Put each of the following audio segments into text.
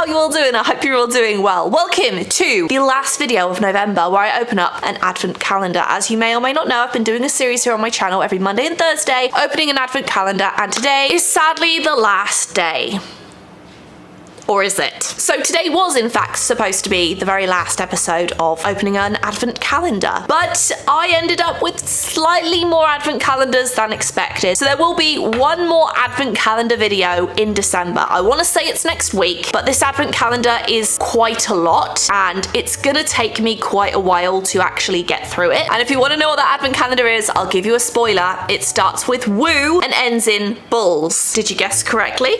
how you all doing? I hope you're all doing well. Welcome to the last video of November where I open up an advent calendar. As you may or may not know, I've been doing a series here on my channel every Monday and Thursday, opening an advent calendar, and today is sadly the last day. Or is it? So today was in fact supposed to be the very last episode of opening an advent calendar, but I ended up with slightly more advent calendars than expected. So there will be one more advent calendar video in December. I want to say it's next week, but this advent calendar is quite a lot and it's gonna take me quite a while to actually get through it. And if you want to know what that advent calendar is, I'll give you a spoiler. It starts with woo and ends in bulls. Did you guess correctly?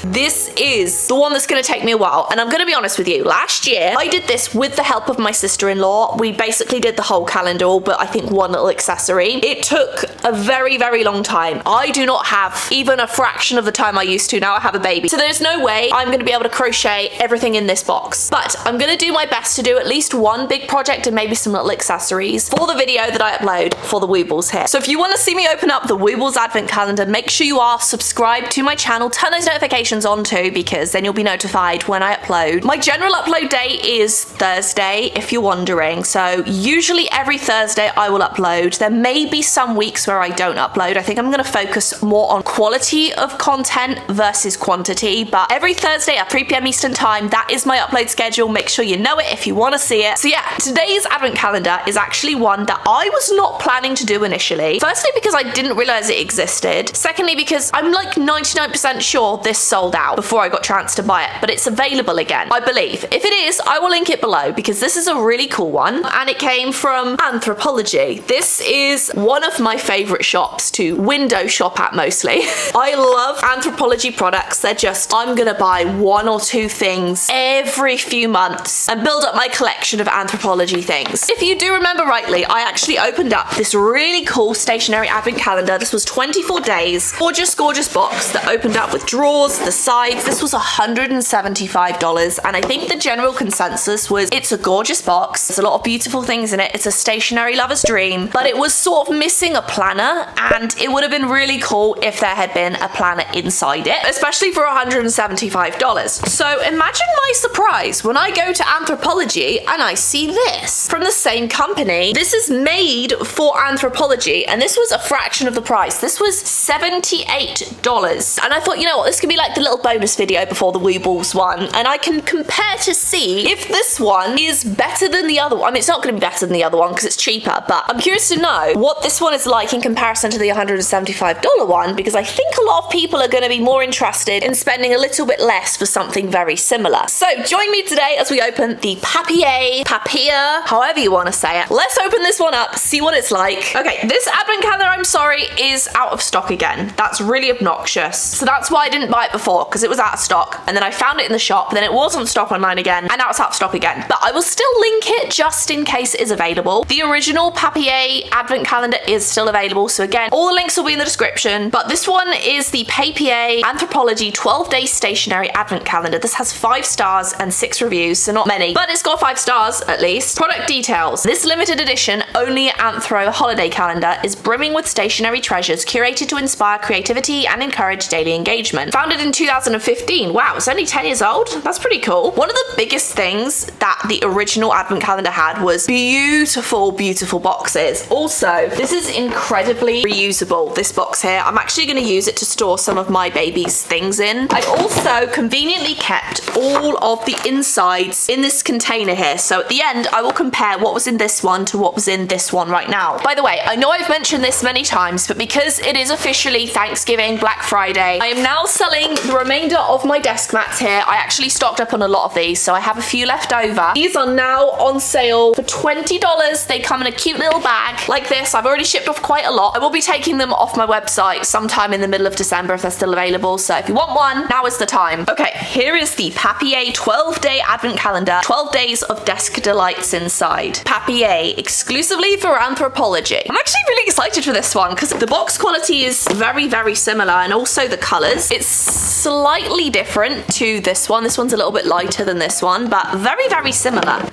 This is the one that's going to take me a while, and I'm going to be honest with you. Last year I did this with the help of my sister-in-law. We basically did the whole calendar, but I think one little accessory. It took a very long time. I do not have even a fraction of the time I used to. Now I have a baby, so there's no way I'm going to be able to crochet everything in this box, but I'm going to do my best to do at least one big project and maybe some little accessories for the video that I upload for the Woobles here. So if you want to see me open up the Woobles advent calendar, make sure you are subscribed to my channel. Turn those notifications on too, because then you'll be notified when I upload. My general upload day is Thursday, if you're wondering. So usually every Thursday I will upload. There may be some weeks where I don't upload. I think I'm going to focus more on quality of content versus quantity, but every Thursday at 3 p.m. Eastern time, that is my upload schedule. Make sure you know it if you want to see it. So yeah, today's advent calendar is actually one that I was not planning to do initially. Firstly, because I didn't realize it existed. Secondly, because I'm like 99% sure this sold out before I got a chance to buy it, but it's available again, I believe. If it is, I will link it below because this is a really cool one and it came from Anthropologie. This is one of my favorite shops to window shop at mostly. I love Anthropologie products. They're just, I'm gonna buy one or two things every few months and build up my collection of Anthropologie things. If you do remember rightly, I actually opened up this really cool stationery advent calendar. This was 24 days, gorgeous box that opened up with drawers, the sides. This was $175, and I think the general consensus was it's a gorgeous box. There's a lot of beautiful things in it. It's a stationery lover's dream, but it was sort of missing a planner, and it would have been really cool if there had been a planner inside it, especially for $175. So imagine my surprise when I go to Anthropologie and I see this from the same company. This is made for Anthropologie, and this was a fraction of the price. This was $78, and I thought, you know what, this could be like the little bonus video before the Woobles one, and I can compare to see if this one is better than the other one. I mean, it's not going to be better than the other one because it's cheaper, but I'm curious to know what this one is like in comparison to the $175 one, because I think a lot of people are going to be more interested in spending a little bit less for something very similar. So join me today as we open the Papier, however you want to say it. Let's open this one up, see what it's like. Okay, this advent calendar, I'm sorry, is out of stock again. That's really obnoxious. So that's why I didn't buy it before, because it was out of stock, and then I found it in the shop, then it was on stock online again, and now it's out of stock again. But I will still link it just in case it is available. The original Papier advent calendar is still available, so again, all the links will be in the description. But this one is the Papier Anthropologie 12-day stationery advent calendar. This has 5 stars and 6 reviews, so not many, but it's got 5 stars at least. Product details. This limited edition only Anthro holiday calendar is brimming with stationery treasures curated to inspire creativity and encourage daily engagement. Founded in 2015. Wow, it's only 10 years old. That's pretty cool. One of the biggest things that the original advent calendar had was beautiful boxes. Also, this is incredibly reusable, this box here. I'm actually going to use it to store some of my baby's things in. I also conveniently kept all of the insides in this container here, so at the end I will compare what was in this one to what was in this one right now. By the way, I know I've mentioned this many times, but because it is officially Thanksgiving, Black Friday, I am now selling the remainder of my desk mats here. I actually stocked up on a lot of these, so I have a few left over. These are now on sale for $20. They come in a cute little bag like this. I've already shipped off quite a lot. I will be taking them off my website sometime in the middle of December if they're still available, so if you want one, now is the time. Okay, here is the Papier 12-day advent calendar. 12 days of desk delights inside. Papier, exclusively for Anthropologie. I'm actually really excited for this one because the box quality is very similar, and also the colors. It's slightly different to this one. This one's a little bit lighter than this one, but very similar.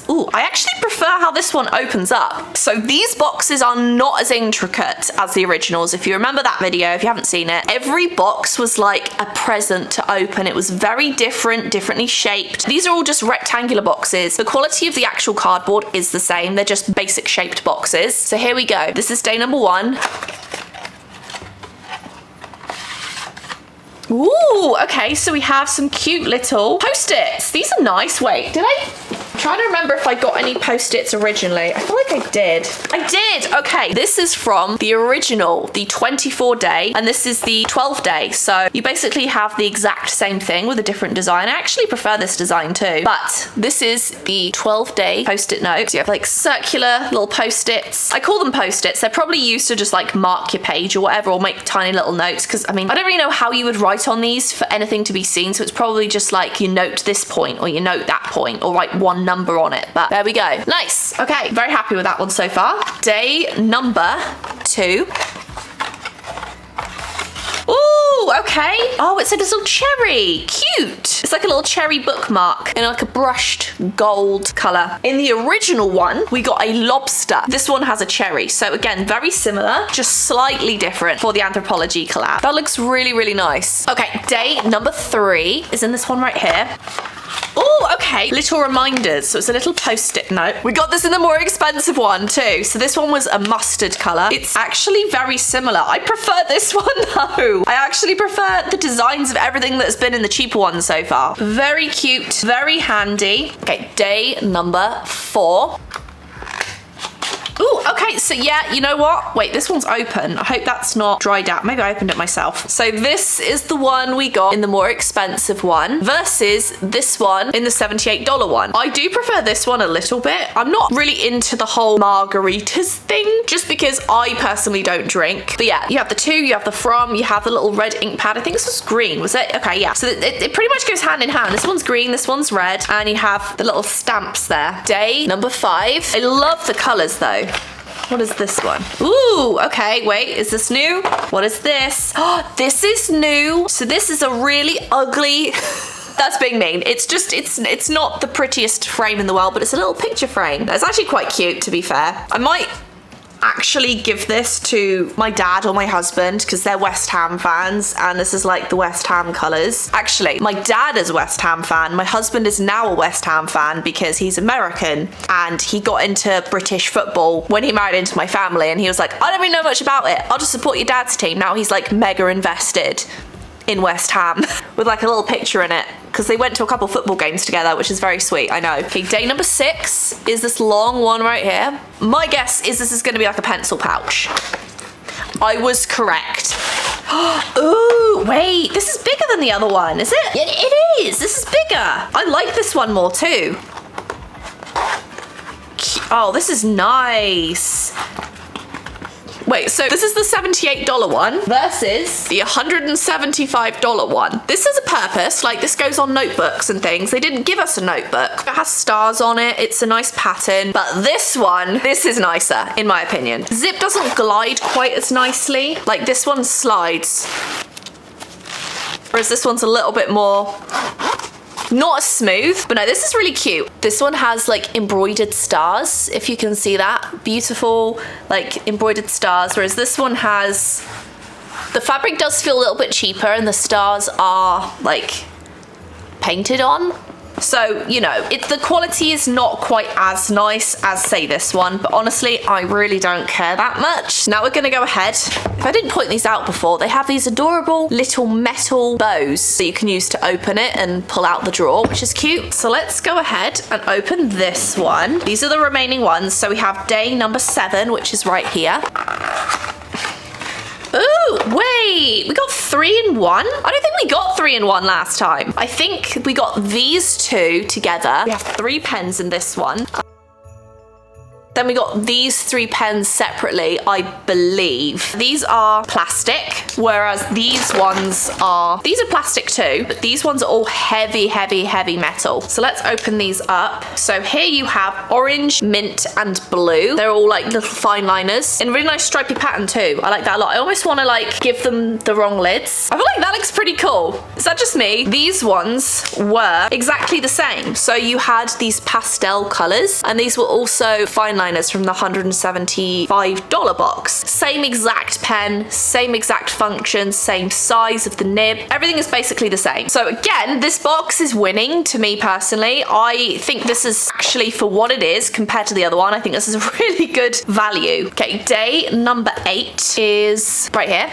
Ooh, I actually prefer how this one opens up. So these boxes are not as intricate as the originals. If you remember that video, if you haven't seen it, every box was like a present to open. It was very different, differently shaped. These are all just rectangular boxes. The quality of the actual cardboard is the same. They're just basic shaped boxes. So here we go. This is day number 1. Ooh, okay, so we have some cute little Post-its. These are nice. Wait, I'm trying to remember if I got any Post-its originally. I feel like I did. I did! Okay, this is from the original, the 24 day, and this is the 12 day. So you basically have the exact same thing with a different design. I actually prefer this design too, but this is the 12 day Post-it notes. You have like circular little Post-its. I call them Post-its. They're probably used to just like mark your page or whatever, or make tiny little notes, because I mean, I don't really know how you would write on these for anything to be seen, so it's probably just like you note this point or you note that point or write one number on it, but there we go. Nice. Okay, very happy with that one so far. Day number 2. Ooh, okay. Oh, it's a little cherry. Cute. It's like a little cherry bookmark in like a brushed gold color. In the original one, we got a lobster. This one has a cherry. So again, very similar, just slightly different for the Anthropology collab. That looks really, really nice. Okay, day number 3 is in this one right here. Oh, okay. Little reminders. So it's a little Post-it note. We got this in the more expensive one too. So this one was a mustard color. It's actually very similar. I prefer this one though. I actually prefer the designs of everything that's been in the cheaper ones so far. Very cute, very handy. Okay, day number 4. Ooh, okay, so yeah, you know what? Wait, this one's open. I hope that's not dried out. Maybe I opened it myself. So this is the one we got in the more expensive one versus this one in the $78 one. I do prefer this one a little bit. I'm not really into the whole margaritas thing, just because I personally don't drink. But yeah, you have the to, you have the from, you have the little red ink pad. I think this was green, was it? Okay, yeah. So it pretty much goes hand in hand. This one's green, this one's red, and you have the little stamps there. Day number 5. I love the colors though. What is this one? Ooh, okay, wait, is this new? What is this? Oh, this is new. So this is a really ugly, that's being mean. It's just, it's not the prettiest frame in the world, but it's a little picture frame. It's actually quite cute, to be fair. I might actually give this to my dad or my husband because they're West Ham fans and this is like the West Ham colours. Actually, my dad is a West Ham fan. My husband is now a West Ham fan because he's American and he got into British football when he married into my family, and he was like, I don't really know much about it. I'll just support your dad's team. Now he's like mega invested in West Ham with like a little picture in it because they went to a couple football games together, which is very sweet, I know. Okay, day number 6 is this long one right here. My guess is this is going to be like a pencil pouch. I was correct. Ooh, wait, this is bigger than the other one, is it? It is, this is bigger. I like this one more too. Oh, this is nice. Wait, so this is the $78 one versus the $175 one. This has a purpose, like this goes on notebooks and things. They didn't give us a notebook. It has stars on it, it's a nice pattern, but this one, this is nicer, in my opinion. Zip doesn't glide quite as nicely. Like this one slides, whereas this one's a little bit more, not as smooth, but no, this is really cute. This one has like embroidered stars, if you can see that. Beautiful, like embroidered stars, whereas this one has, the fabric does feel a little bit cheaper and the stars are like painted on. So, you know, the quality is not quite as nice as, say, this one, but honestly, I really don't care that much. Now we're gonna go ahead. If I didn't point these out before, they have these adorable little metal bows that you can use to open it and pull out the drawer, which is cute. So let's go ahead and open this one. These are the remaining ones. So we have day number 7, which is right here. Ooh, wait, we got 3 in 1? I don't think we got 3 in 1 last time. I think we got these 2 together. We have 3 pens in this one. Then we got these 3 pens separately, I believe. These are plastic, whereas these are plastic too, but these ones are all heavy, heavy, heavy metal. So let's open these up. So here you have orange, mint, and blue. They're all like little fine liners in a really nice stripy pattern too. I like that a lot. I almost want to like give them the wrong lids. I feel like that looks pretty cool. Is that just me? These ones were exactly the same. So you had these pastel colors, and these were also fine liners from the $175 box. Same exact pen, same exact function, same size of the nib. Everything is basically the same. So again, this box is winning to me personally. I think this is actually, for what it is compared to the other one, I think this is a really good value. Okay, day number 8 is right here.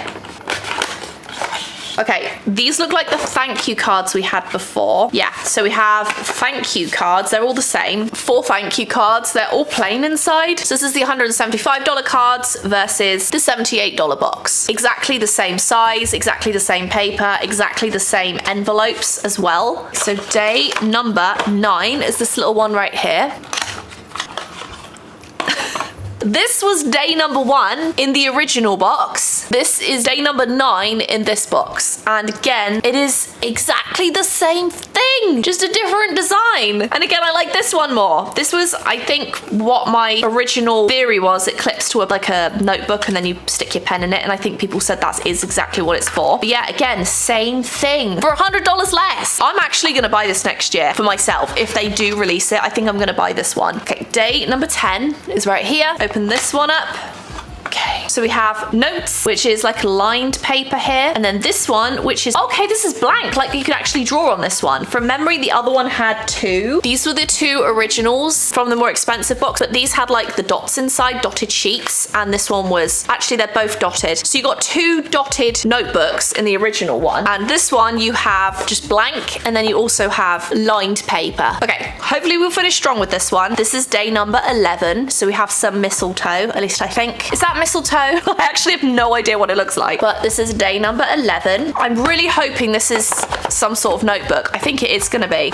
Okay, these look like the thank you cards we had before. Yeah, so we have thank you cards. They're all the same. 4 thank you cards. They're all plain inside. So this is the $175 cards versus the $78 box. Exactly the same size, exactly the same paper, exactly the same envelopes as well. So day number 9 is this little one right here. This was day number 1 in the original box. This is day number 9 in this box. And again, it is exactly the same thing, just a different design. And again, I like this one more. This was, I think, what my original theory was. It clips to like a notebook and then you stick your pen in it. And I think people said that is exactly what it's for. But yeah, again, same thing for $100 less. I'm actually going to buy this next year for myself. If they do release it, I think I'm going to buy this one. Okay, day number 10 is right here. Open this one up. Okay, so we have notes, which is like lined paper here. And then this one, which is, okay, this is blank. Like you could actually draw on this one. From memory, the other one had 2. These were the 2 originals from the more expensive box, but these had like the dots inside, dotted sheets. And this one was, actually they're both dotted. So you got 2 dotted notebooks in the original one. And this one you have just blank. And then you also have lined paper. Okay, hopefully we'll finish strong with this one. This is day number 11. So we have some mistletoe, at least I think. Is that mistletoe? I actually have no idea what it looks like, but this is day number 11. I'm really hoping this is some sort of notebook. I think it is gonna be.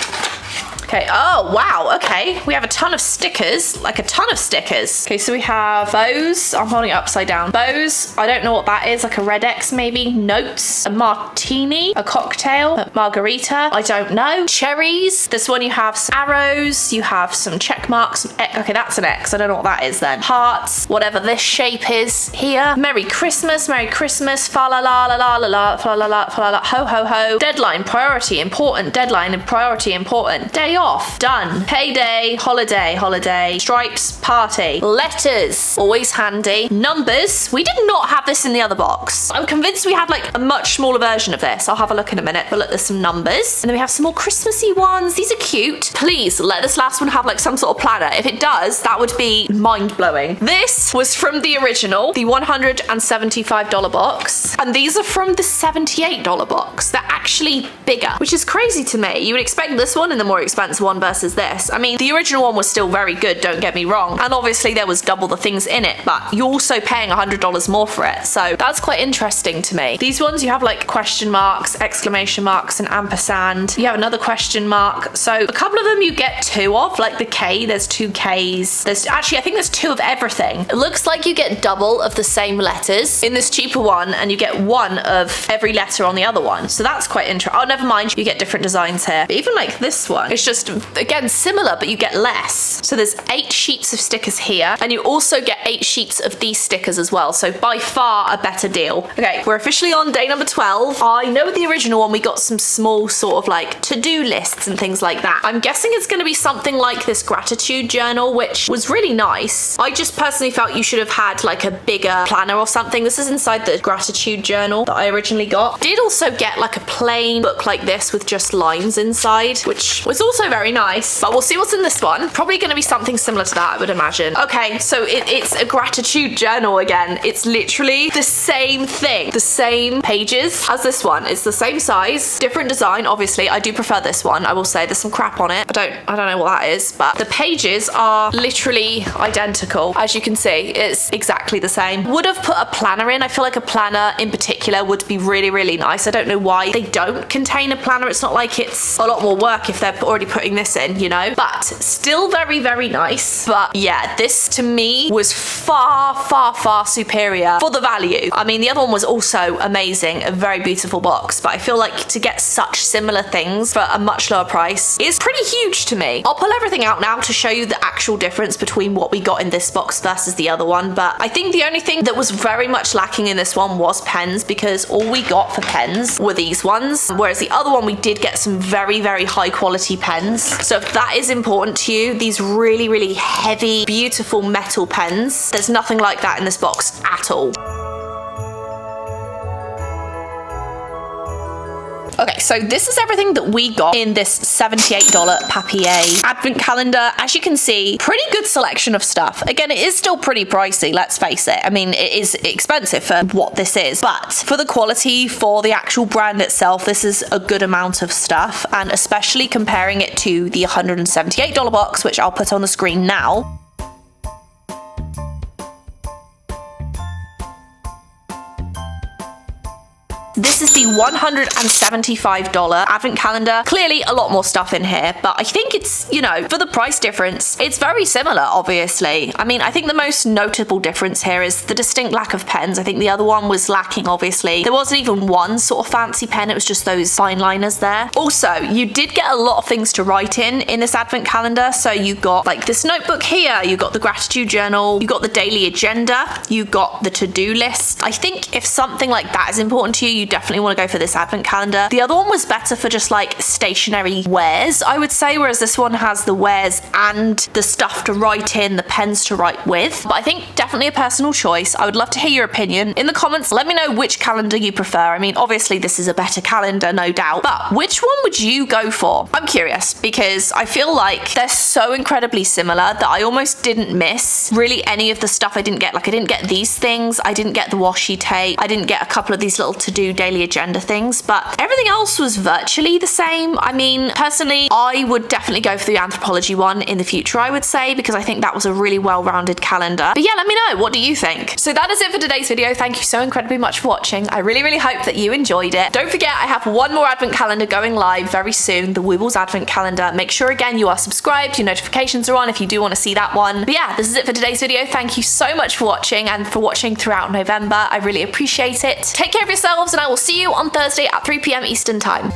Okay, oh wow, okay. We have a ton of stickers, like a ton of stickers. Okay, so we have bows. I'm holding it upside down. Bows, I don't know what that is, like a red X maybe. Notes, a martini, a cocktail, a margarita, I don't know. Cherries, this one you have some arrows, you have some check marks, okay, that's an X, I don't know what that is then. Hearts, whatever this shape is here. Merry Christmas, fa la la la la la la, fa la la fa la la, ho ho ho. Deadline, priority, important, deadline and priority, important. Day off, done. Payday, holiday, holiday. Stripes, party. Letters, always handy. Numbers, we did not have this in the other box. I'm convinced we had like a much smaller version of this. I'll have a look in a minute, but look, there's some numbers. And then we have some more Christmassy ones. These are cute. Please let this last one have like some sort of planner. If it does, that would be mind-blowing. This was from the original, the $175 box. And these are from the $78 box. They're actually bigger, which is crazy to me. You would expect this one in the more expensive one versus this. I mean, the original one was still very good, don't get me wrong. And obviously there was double the things in it, but you're also paying $100 more for it. So that's quite interesting to me. These ones, you have like question marks, exclamation marks, and ampersand. You have another question mark. So a couple of them you get 2 of, like the K, there's 2 Ks. There's actually, I think there's 2 of everything. It looks like you get double of the same letters in this cheaper one, and you get 1 of every letter on the other one. So that's quite interesting. Oh, never mind, you get different designs here. But even like this one, it's just, again, similar, but you get less. So there's 8 sheets of stickers here, and you also get 8 sheets of these stickers as well. So by far a better deal. Okay, we're officially on day number 12. I know the original one, we got some small sort of like to-do lists and things like that. I'm guessing it's going to be something like this gratitude journal, which was really nice. I just personally felt you should have had like a bigger planner or something. This is inside the gratitude journal that I originally got. Did also get like a plain book like this with just lines inside, which was also very nice, but we'll see what's in this one. Probably going to be something similar to that, I would imagine. Okay, so it's a gratitude journal again. It's literally the same thing, the same pages as this one. It's the same size, different design. Obviously, I do prefer this one. I will say there's some crap on it. I don't know what that is, but the pages are literally identical. As you can see, it's exactly the same. Would have put a planner in. I feel like a planner in particular would be really, really nice. I don't know why they don't contain a planner. It's not like it's a lot more work if they're already putting putting this in, you know? But still very, very nice. But yeah, this to me was far, far, far superior for the value. I mean, the other one was also amazing, a very beautiful box, but I feel like to get such similar things for a much lower price is pretty huge to me. I'll pull everything out now to show you the actual difference between what we got in this box versus the other one, but I think the only thing that was very much lacking in this one was pens, because all we got for pens were these ones, whereas the other one we did get some very, very high quality pens. So if that is important to you, these really, really heavy, beautiful metal pens, there's nothing like that in this box at all. Okay, so this is everything that we got in this $78 Papier advent calendar. As you can see, pretty good selection of stuff. Again, it is still pretty pricey, let's face it. I mean, it is expensive for what this is, but for the quality, for the actual brand itself, this is a good amount of stuff, and especially comparing it to the $178 box, which I'll put on the screen now. This is the $175 advent calendar. Clearly a lot more stuff in here, but I think it's, you know, for the price difference, it's very similar, obviously. I mean, I think the most notable difference here is the distinct lack of pens. I think the other one was lacking, obviously. There wasn't even one sort of fancy pen, it was just those fine liners there. Also, you did get a lot of things to write in this advent calendar. So you got like this notebook here, you got the gratitude journal, you got the daily agenda, you got the to-do list. I think if something like that is important to you, you definitely want to go for this advent calendar. The other one was better for just like stationary wares, I would say, whereas this one has the wares and the stuff to write in, the pens to write with. But I think definitely a personal choice. I would love to hear your opinion in the comments. Let me know which calendar you prefer. I mean, obviously this is a better calendar, no doubt, but which one would you go for? I'm curious because I feel like they're so incredibly similar that I almost didn't miss really any of the stuff I didn't get. Like I didn't get these things, I didn't get the washi tape, I didn't get a couple of these little to-do daily agenda things, but everything else was virtually the same. I mean, personally, I would definitely go for the anthropology one in the future, I would say, because I think that was a really well-rounded calendar. But yeah, let me know, what do you think? So that is it for today's video. Thank you so incredibly much for watching. I really, really hope that you enjoyed it. Don't forget, I have one more advent calendar going live very soon, the Woobles advent calendar. Make sure again you are subscribed, your notifications are on if you do want to see that one. But yeah, this is it for today's video. Thank you so much for watching and for watching throughout November. I really appreciate it. Take care of yourselves and I will see you on Thursday at 3 p.m. Eastern Time.